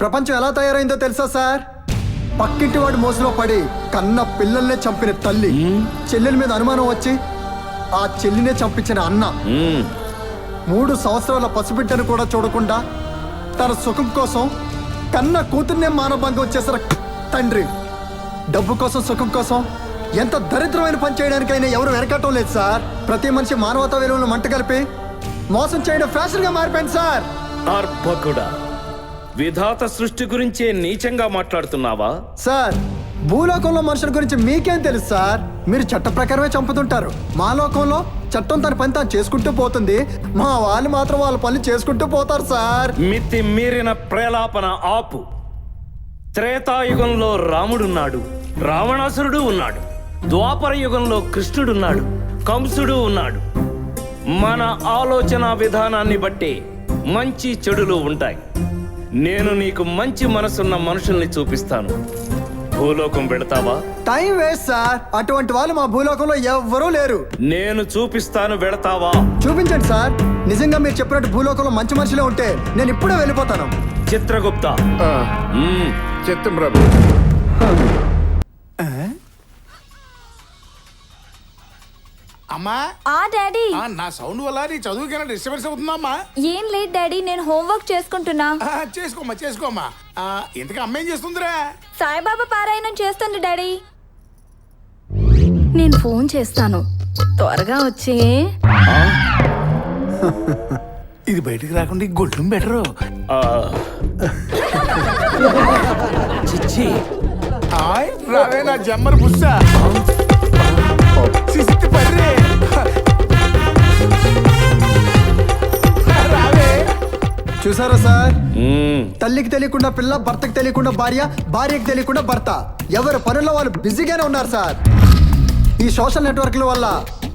ప్రపంచం ఎలా తయారైందో తెలుసా సార్? పక్కింటి వాడి మోసలో పడి కన్న పిల్లల్నే చంపిన తల్లి, చెల్లెల మీద అనుమానం వచ్చి ఆ చెల్లినే చంపించిన అన్న, 3 సంవత్సరాల పసిబిడ్డను కూడా చూడకుండా తన సుఖం కోసం కన్న కూతుర్నే మానభంగం చేసిన తండ్రి, డబ్బు కోసం సుఖం కోసం ఎంత దరిద్రమైన పని చేయడానికైనా ఎవరు వెనకటం లేదు సార్. ప్రతి మనిషి మానవతా విలువలను మంట కలిపి మోసం చేయడం ఫ్యాషన్ గా మారిపోయింది సార్. అర్భకుడా, విధాత సృష్టి గురించే నీచంగా మాట్లాడుతున్నావా? సార్, భూలోకంలో మనుషుల గురించి మీకేం తెలుసు సార్? మీరు చట్ట ప్రకారమే చంపుతుంటారు. మా లోకంలో చట్టం తన పని తాను చేసుకుంటూ పోతుంది, మా వాళ్ళు మాత్రం వాళ్ళ పని చేసుకుంటూ పోతారు సార్. మితి మీరిన ప్రేలాపన ఆపు. త్రేతాయుగంలో రాముడున్నాడు, రావణాసురుడు ఉన్నాడు. ద్వాపర యుగంలో కృష్ణుడున్నాడు, కంసుడు ఉన్నాడు. మన ఆలోచన విధానాన్ని బట్టి మంచి చెడులు ఉంటాయి. నేను నీకు మంచి మనసున్న మనుషుల్ని చూపిస్తాను. భూలోకం వెళతావా? Time waste sir. అటువంటి వాళ్ళు మా భూలోకంలో ఎవ్వరూ లేరు. నేను చూపిస్తాను, వెళతావా? చూపించండి సార్. నిజంగా మీరు చెప్పినట్టు భూలోకంలో మంచి మనుషులే ఉంటే నేను ఇప్పుడే వెళ్ళిపోతాను. చిత్రగుప్త. చిత్తం ప్రభు. అమ్మా, డాడీ, నా సౌండ్ వల్ల నీ చదువుకైనా డిస్టర్బెన్స్ అవుతుందమ్మా? ఏం లేదు డాడీ, నేను హోంవర్క్ చేసుకుంటున్నా. చేసుకోమ్మా. ఇంతకీ అమ్మ ఏం చేస్తుందిరా? సాయిబాబా పారాయణం చేస్తుంది డాడీ. నేను ఫోన్ చేస్తాను, త్వరగా వచ్చే. ఇది బయటికి రాకుండా గొడ్డం బెటరు. చిచ్చి, రావే నా జమ్మర్ బుస్సా. సిస్టి పర్రే రావే. చూసారా సార్? తల్లికి తెలియకుండా పిల్ల, భర్తకి తెలియకుండా భార్య, భార్యకి తెలియకుండా భర్త. ఎవరి పనుల్లో వాళ్ళు బిజీగానే ఉన్నారు సార్. ఈ సోషల్ నెట్వర్క్ల వల్ల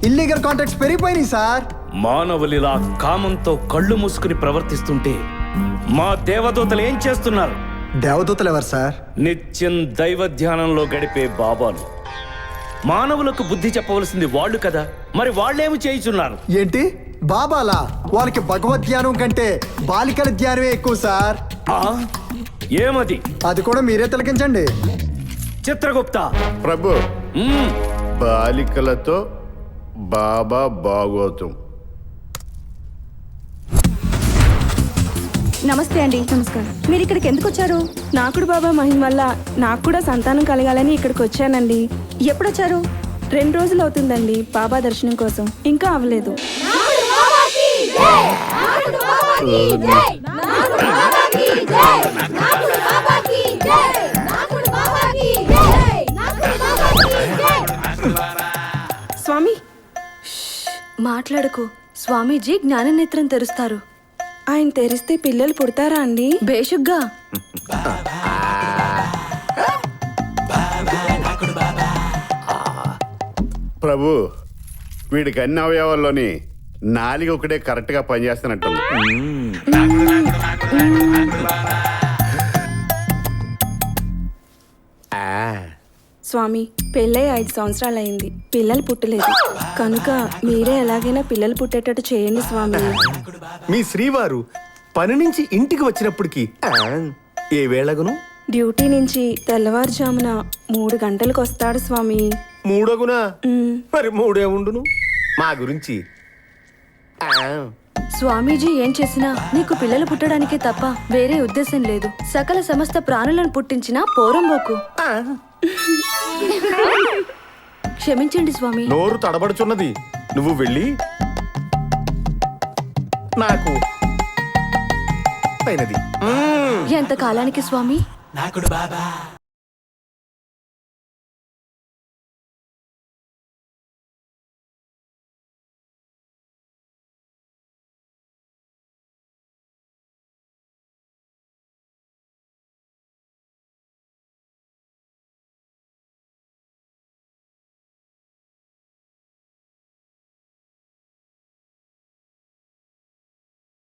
ఇల్లీగల్ కాంటాక్ట్స్ పెరిగిపోయినాయి సార్. మానవులిలా కామంతో కళ్ళు మూసుకుని ప్రవర్తిస్తుంటే మా దేవదూతలు ఏం చేస్తున్నారు? దేవదూతలు ఎవరు సార్? నిత్యం దైవ ధ్యానంలో గడిపే బాబాలు. మానవులకు బుద్ధి చెప్పవలసింది వాళ్ళు కదా, మరి వాళ్ళేమి చేయుచున్నారు? ఏంటి బాబాలా? వాళ్ళకి భగవద్ ధ్యానం కంటే బాలికల ధ్యానమే ఎక్కువ సార్. ఏమది? అది కూడా మీరే తిలకించండి. చిత్రగుప్త. ప్రభు, బాలికలతో బాబా భాగవతం. నమస్తే అండి. నమస్కారం. మీరు ఇక్కడికి ఎందుకు వచ్చారు? నాకుడు బాబా మహిమ వల్ల నాకు కూడా సంతానం కలగాలని ఇక్కడికి వచ్చానండి. ఎప్పుడు వచ్చారు? 2 రోజులు అవుతుందండి బాబా దర్శనం కోసం, ఇంకా అవ్వలేదు. స్వామి, మాట్లాడుకో. స్వామీజీ జ్ఞాననేత్రం తెరుస్తారు. ఆయన తెరిస్తే పిల్లలు పుడతారా అండి? బేషుగ్గా. ప్రభు, వీడికి అన్ని అవయవాల్లోని నాలుగు ఒకటే కరెక్ట్ గా పనిచేస్తున్నట్టుంది. స్వామి, పెళ్ళై 5 సంవత్సరాలు అయింది, పిల్లలు పుట్టలేదు. కనుక మీరే ఎలాగైనా పిల్లలు పుట్టేటట్టు చేయండి స్వామి. మీ శ్రీవారు పని నుంచి ఇంటికి వచ్చినప్పటికి ఏ వేళగును? డ్యూటీ నుంచి తెల్లవారుజామున 3 గంటలకు వస్తాడు స్వామి. 3 మరి 3 ఉండును మా గురించి. స్వామీజీ ఏం చేసినా నీకు పిల్లలు పుట్టడానికే తప్ప వేరే ఉద్దేశం లేదు. సకల సమస్త ప్రాణులను పుట్టించిన పోరంబోకు. క్షమించండి స్వామి. నోరు తడబడుచున్నది. నువ్వు వెళ్ళి నాకు అయినది. ఎంత కాలానికి స్వామి? నాకుడు బాబా.